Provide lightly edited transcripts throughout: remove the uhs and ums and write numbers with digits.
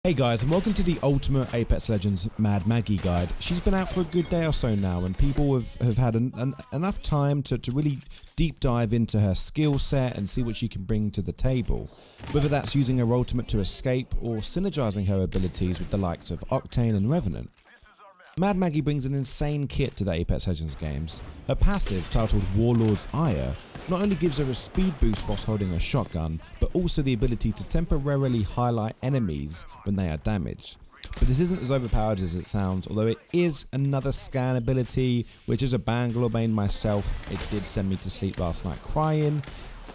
Hey guys, and welcome to the Ultimate Apex Legends Mad Maggie guide. She's been out for a good day or so now, and people have had enough time to really deep dive into her skill set and see what she can bring to the table. Whether that's using her ultimate to escape or synergizing her abilities with the likes of Octane and Revenant. Mad Maggie brings an insane kit to the Apex Legends games. Her passive, titled Warlord's Ire, not only gives her a speed boost whilst holding a shotgun, but also the ability to temporarily highlight enemies when they are damaged. But this isn't as overpowered as it sounds, although it is another scan ability, which as a Bangalore main myself, it did send me to sleep last night crying.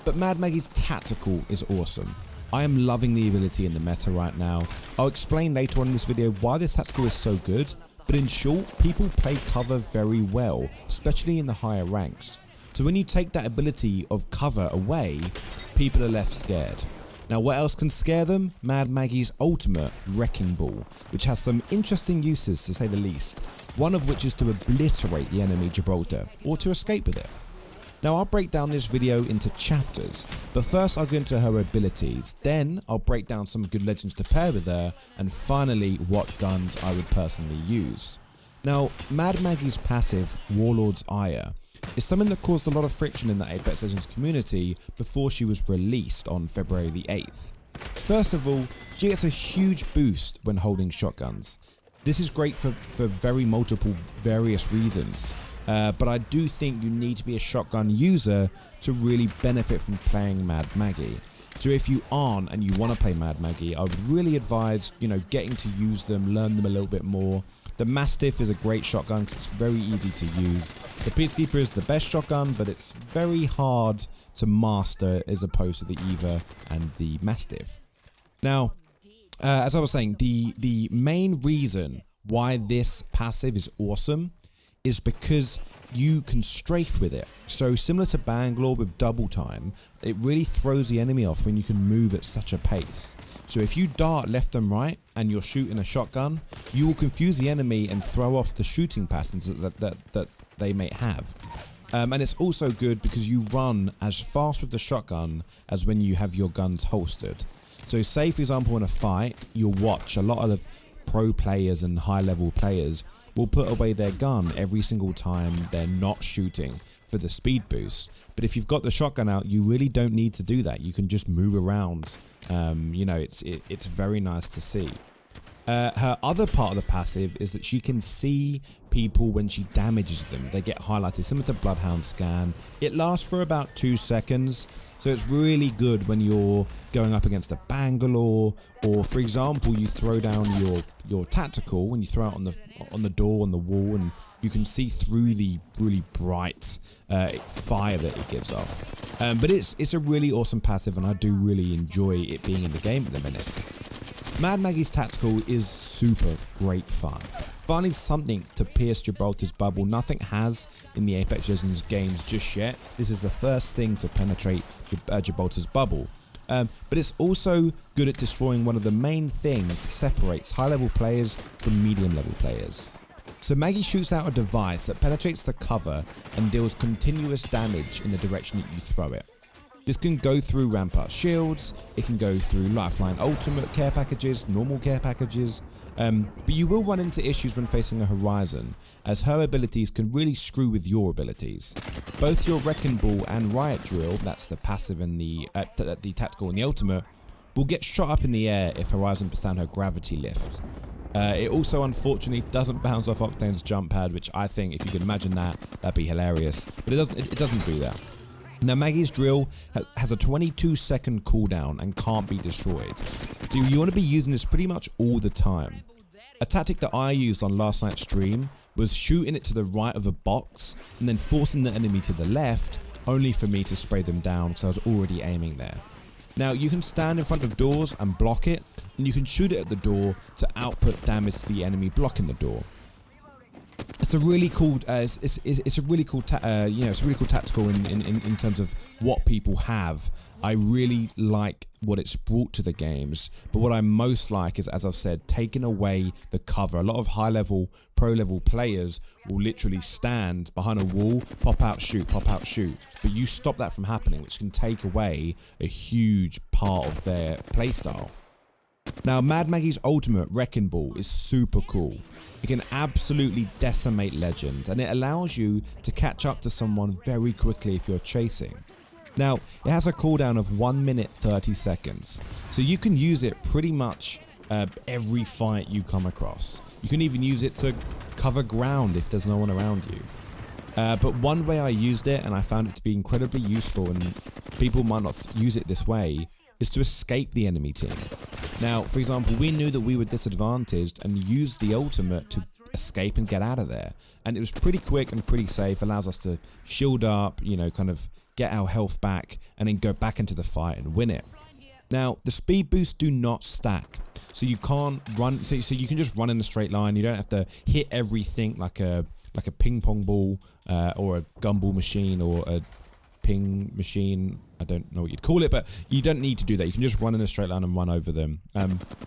But Mad Maggie's tactical is awesome. I am loving the ability in the meta right now. I'll explain later on in this video why this tactical is so good. But in short, people play cover very well, especially in the higher ranks. So when you take that ability of cover away, people are left scared. Now what else can scare them? Mad Maggie's ultimate, Wrecking Ball, which has some interesting uses to say the least. One of which is to obliterate the enemy Gibraltar, or to escape with it. Now I'll break down this video into chapters, but first I'll go into her abilities, then I'll break down some good legends to pair with her, and finally what guns I would personally use. Now Mad Maggie's passive, Warlord's Ire, is something that caused a lot of friction in the Apex Legends community before she was released on February the 8th. First of all, she gets a huge boost when holding shotguns. This is great for various reasons. But I do think you need to be a shotgun user to really benefit from playing Mad Maggie. So if you aren't and you want to play Mad Maggie, I would really advise, getting to use them, learn them a little bit more. The Mastiff is a great shotgun because it's very easy to use. The Peacekeeper is the best shotgun, but it's very hard to master as opposed to the Eva and the Mastiff. Now, as I was saying, the main reason why this passive is awesome is because you can strafe with it. So similar to Bangalore with double time, it really throws the enemy off when you can move at such a pace. So if you dart left and right and you're shooting a shotgun, you will confuse the enemy and throw off the shooting patterns that they may have. And it's also good because you run as fast with the shotgun as when you have your guns holstered. So say for example in a fight, you'll watch a lot of pro players and high level players will put away their gun every single time they're not shooting for the speed boost. But if you've got the shotgun out, you really don't need to do that. You can just move around. It's very nice to see. Her other part of the passive is that she can see people when she damages them. They get highlighted, similar to Bloodhound Scan. It lasts for about 2 seconds, so it's really good when you're going up against a Bangalore, or for example, you throw down your tactical and you throw it on the door, on the wall, and you can see through the really bright fire that it gives off. But it's a really awesome passive, and I do really enjoy it being in the game at the minute. Mad Maggie's tactical is super great fun. Finding something to pierce Gibraltar's bubble, nothing has in the Apex Legends games just yet. This is the first thing to penetrate Gibraltar's bubble. But it's also good at destroying one of the main things that separates high level players from medium level players. So Maggie shoots out a device that penetrates the cover and deals continuous damage in the direction that you throw it. This can go through Rampart shields, it can go through Lifeline ultimate care packages, normal care packages, but you will run into issues when facing a Horizon, as her abilities can really screw with your abilities. Both your Wrecking Ball and Riot Drill, that's the passive and the tactical and the ultimate, will get shot up in the air if Horizon puts down her gravity lift. It also unfortunately doesn't bounce off Octane's jump pad, which I think if you can imagine that, that'd be hilarious, but it doesn't do that. Now Maggie's drill has a 22-second cooldown and can't be destroyed, so you want to be using this pretty much all the time. A tactic that I used on last night's stream was shooting it to the right of a box and then forcing the enemy to the left, only for me to spray them down because I was already aiming there. Now you can stand in front of doors and block it, and you can shoot it at the door to output damage to the enemy blocking the door. It's a really cool, it's a really cool tactical in terms of what people have. I really like what it's brought to the games, but what I most like is, as I've said, taking away the cover. A lot of high level, pro level players will literally stand behind a wall, pop out, shoot, but you stop that from happening, which can take away a huge part of their playstyle. Now, Mad Maggie's ultimate, Wrecking Ball, is super cool. It can absolutely decimate legends, and it allows you to catch up to someone very quickly if you're chasing. Now, it has a cooldown of 1 minute 30 seconds, so you can use it pretty much every fight you come across. You can even use it to cover ground if there's no one around you. But one way I used it, and I found it to be incredibly useful, and people might not use it this way, is to escape the enemy team. Now, for example, we knew that we were disadvantaged and used the ultimate to escape and get out of there. And it was pretty quick and pretty safe, allows us to shield up, you know, kind of get our health back and then go back into the fight and win it. Now, the speed boosts do not stack. So you can't run, so you can just run in a straight line. You don't have to hit everything like a ping pong ball or a gumball machine or a ping machine. I don't know what you'd call it, but you don't need to do that. You can just run in a straight line and run over them.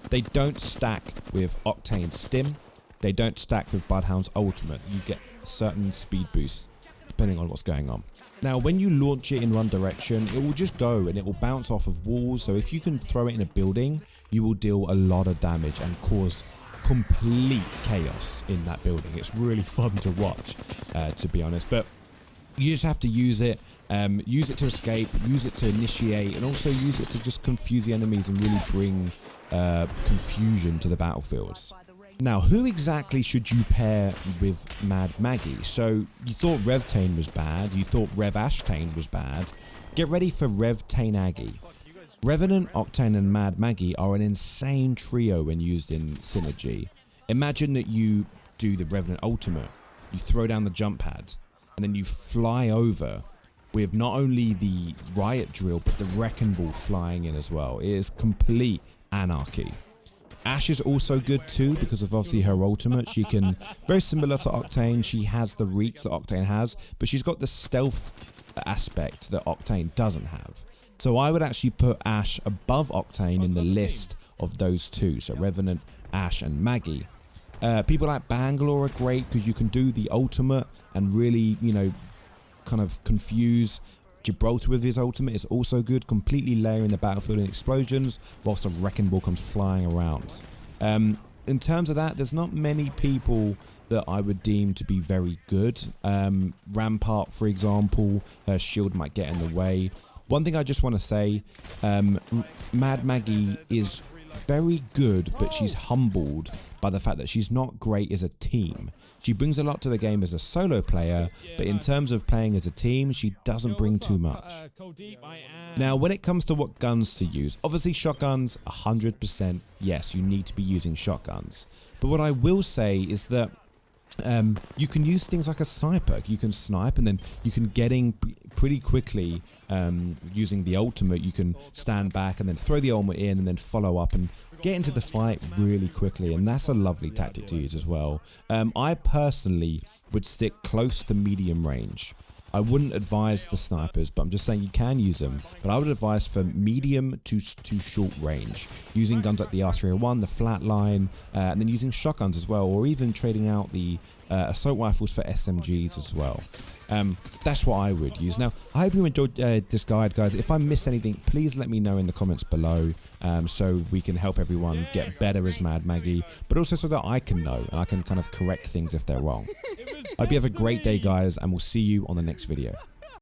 They don't stack with Octane Stim. They don't stack with Bloodhound's ultimate. You get a certain speed boost depending on what's going on. Now, when you launch it in one direction, it will just go and it will bounce off of walls. So if you can throw it in a building, you will deal a lot of damage and cause complete chaos in that building. It's really fun to watch, to be honest. But you just have to use it to escape, use it to initiate, and also use it to just confuse the enemies and really bring confusion to the battlefields. Now, who exactly should you pair with Mad Maggie? So, you thought Revtane was bad, you thought Rev Ashtane was bad. Get ready for Revtane Aggie. Revenant, Octane and Mad Maggie are an insane trio when used in synergy. Imagine that you do the Revenant ultimate, you throw down the jump pad, and then you fly over with not only the riot drill, but the Wrecking Ball flying in as well. It is complete anarchy. Ashe is also good too because of obviously her ultimate. She can, very similar to Octane, she has the reach that Octane has, but she's got the stealth aspect that Octane doesn't have. So I would actually put Ashe above Octane in the list of those two, so Revenant, Ashe and Maggie. People like Bangalore are great because you can do the ultimate and really, you know, kind of confuse. Gibraltar with his ultimate is also good, completely layering the battlefield in explosions whilst a Wrecking Ball comes flying around. In terms of that, there's not many people that I would deem to be very good. Rampart, for example, her shield might get in the way. One thing I just want to say, Mad Maggie is very good, but she's humbled by the fact that she's not great as a team. She brings a lot to the game as a solo player, but in terms of playing as a team, she doesn't bring too much. Now, when it comes to what guns to use, obviously shotguns, 100%, yes, you need to be using shotguns. But what I will say is that you can use things like a sniper. You can snipe and then you can get in pretty quickly using the ultimate. You can stand back and then throw the ultimate in and then follow up and get into the fight really quickly, and that's a lovely tactic to use as well. I personally would stick close to medium range. I wouldn't advise the snipers, but I'm just saying you can use them. But I would advise for medium to short range, using guns like the R301, the flatline, and then using shotguns as well, or even trading out the assault rifles for SMGs as well. That's what I would use. Now, I hope you enjoyed this guide, guys. If I missed anything, please let me know in the comments below, so we can help everyone get better as Mad Maggie, but also so that I can know and I can kind of correct things if they're wrong. I hope you have a great day, guys, and we'll see you on the next video.